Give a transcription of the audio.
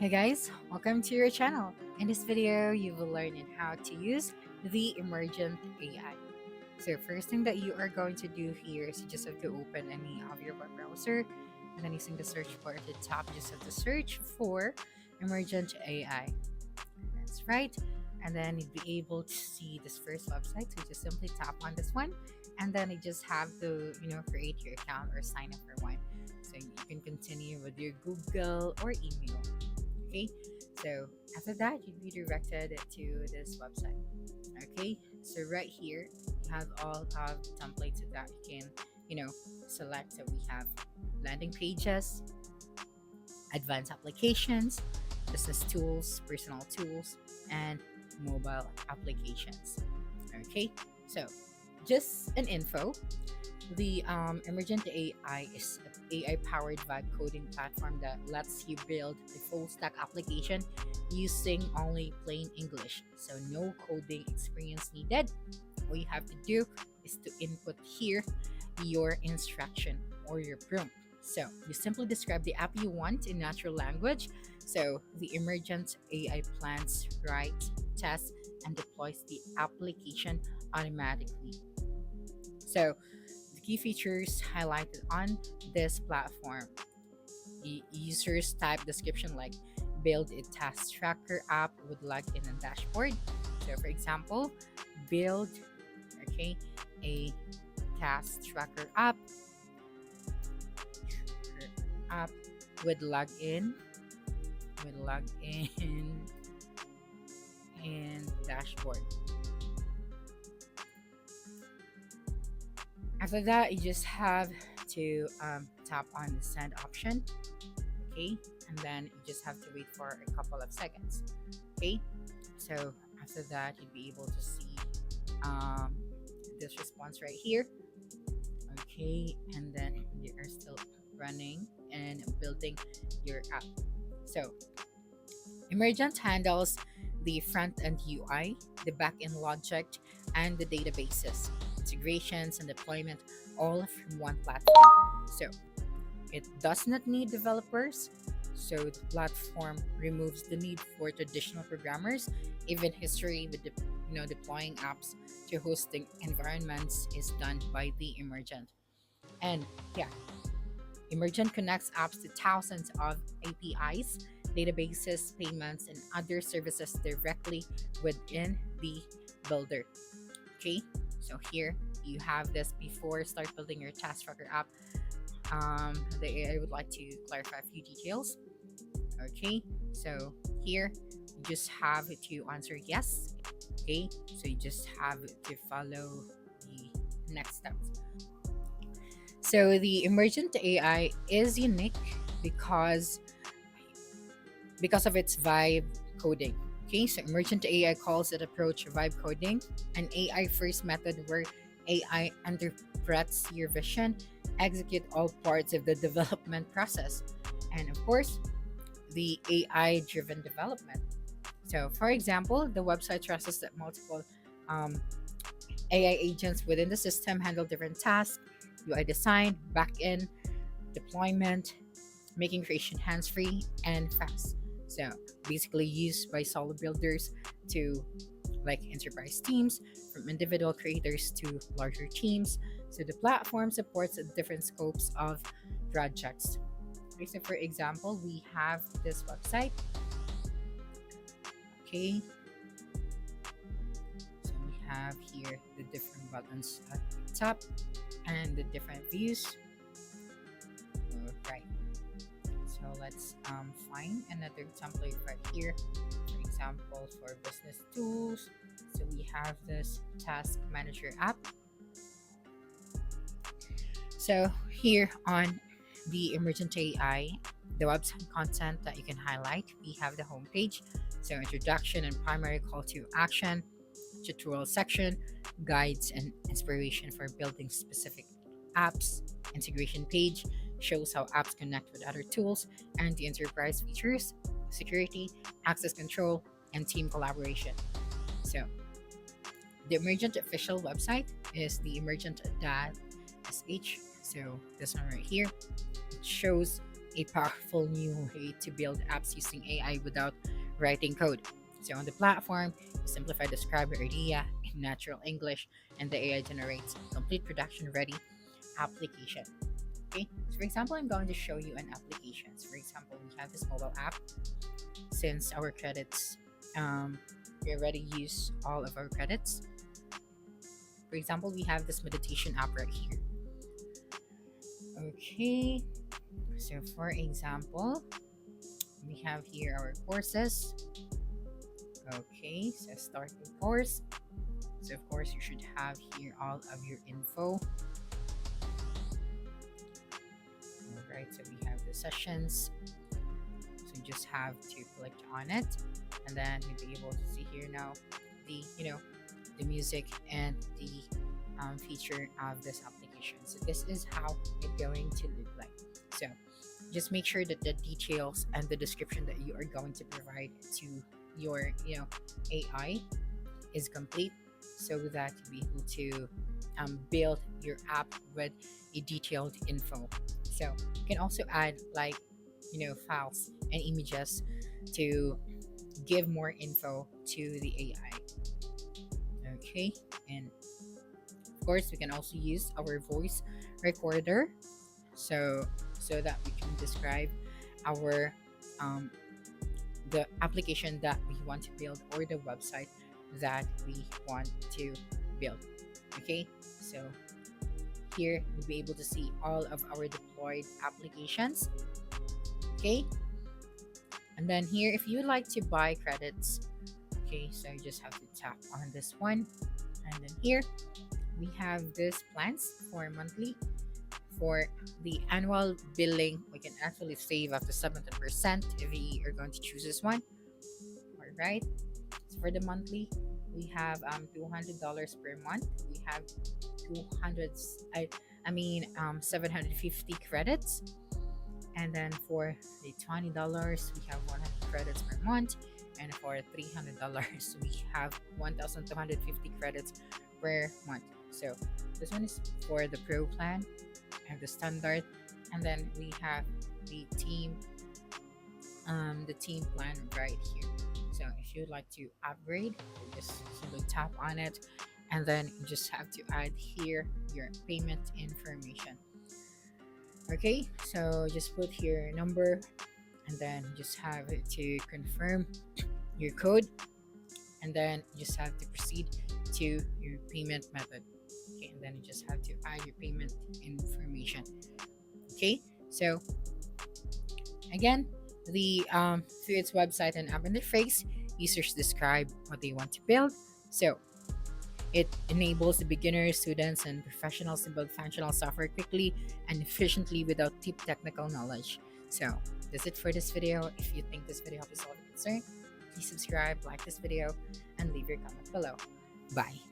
Hey guys, welcome to your channel. In this video, you will learn in how to use the Emergent AI. So first thing that you are going to do here is you just have to open any of your web browser and then using the search bar at the top, you just have to search for Emergent AI. That's right. And then you'd be able to see this first website. So just simply tap on this one and then you just have to, create your account or sign up for one. So you can continue with your Google or email. Okay, so after that you'd be directed to this website. Okay, so right here you have all of the templates that you can select. So we have landing pages, advanced applications, business tools, personal tools, and mobile applications. Okay, so just an info, the Emergent AI is an AI powered vibe coding platform that lets you build a full stack application using only plain English. So, no coding experience needed. All you have to do is to input here your instruction or your prompt. So, you simply describe the app you want in natural language. So, the Emergent AI plans, writes, tests, and deploys the application automatically. So, the key features highlighted on this platform. Users type description like build a task tracker app with login and dashboard. So for example, build okay a task tracker app with login and dashboard. After that, you just have to tap on the send option, okay, and then you just have to wait for a couple of seconds. Okay, so after that you'd be able to see um, this response right here. Okay, and then they are still running and building your app. So Emergent handles the front-end UI, the back-end logic, and the databases, integrations, and deployment all from one platform. So it does not need developers. So the platform removes the need for traditional programmers. Even history with deploying apps to hosting environments is done by the Emergent. And yeah, Emergent connects apps to thousands of APIs, databases, payments, and other services directly within the builder. Okay, so here you have this before start building your task tracker app. I would like to clarify a few details. Okay, so here you just have to answer yes. Okay, so you just have to follow the next steps. So the Emergent AI is unique because of its vibe coding. Okay, so Emergent AI calls it approach vibe coding, an AI first method where AI interprets your vision, execute all parts of the development process, and of course, the AI driven development. So, for example, the website trusts that multiple um, AI agents within the system handle different tasks, UI design, backend, deployment, making creation hands free and fast. So, basically, used by solo builders to like enterprise teams, from individual creators to larger teams. So, the platform supports different scopes of projects. Okay, so for example, we have this website. Okay, so we have here the different buttons at the top and the different views. Right. So let's find another template right here. For example, for business tools, so we have this task manager app. So here on the Emergent AI, the website content that you can highlight, we have the homepage. So introduction and primary call to action, tutorial section, guides and inspiration for building specific apps, integration page, shows how apps connect with other tools, and the enterprise features, security, access control, and team collaboration. So the Emergent official website is the emergent.sh. So this one right here, it shows a powerful new way to build apps using AI without writing code. So on the platform, you simplify, describe your idea in natural English, and the AI generates complete production ready application. Okay, so for example, I'm going to show you an application. So for example, we have this mobile app. Since our credits, we already use all of our credits. For example, we have this meditation app right here. Okay, so for example, we have here our courses. Okay, so start the course. So of course you should have here all of your info. All right, so we have the sessions. So you just have to click on it, and then you'll be able to see here now the the music and the feature of this application. So this is how it's going to look like. So just make sure that the details and the description that you are going to provide to your AI is complete, so that you'll be able to build your app with a detailed info. So you can also add like files and images to give more info to the AI. Okay, and of course we can also use our voice recorder, so that we can describe our um, the application that we want to build, or the website that we want to build. Okay, so here you'll be able to see all of our deployed applications. Okay, and then here if you like to buy credits, okay, so you just have to tap on this one, and then here we have this plans for monthly. For the annual billing, we can actually save up to 70% if we are going to choose this one. All right, so for the monthly, we have $200 per month. We have 200 750 credits. And then for the $20, we have 100 credits per month. And for $300, we have 1,250 credits per month. So this one is for the pro plan and the standard. And then we have the team plan right here. So if you'd like to upgrade, you just simply tap on it, and then you just have to add here your payment information. Okay, so just put here your number, and then you just have to confirm your code, and then you just have to proceed to your payment method. Okay, and then you just have to add your payment information. Okay, so again, the through its website and app interface, users describe what they want to build. So it enables the beginners, students, and professionals to build functional software quickly and efficiently without deep technical knowledge. So that's it for this video. If you think this video helped you solve a concern, please subscribe, like this video, and leave your comment below. Bye.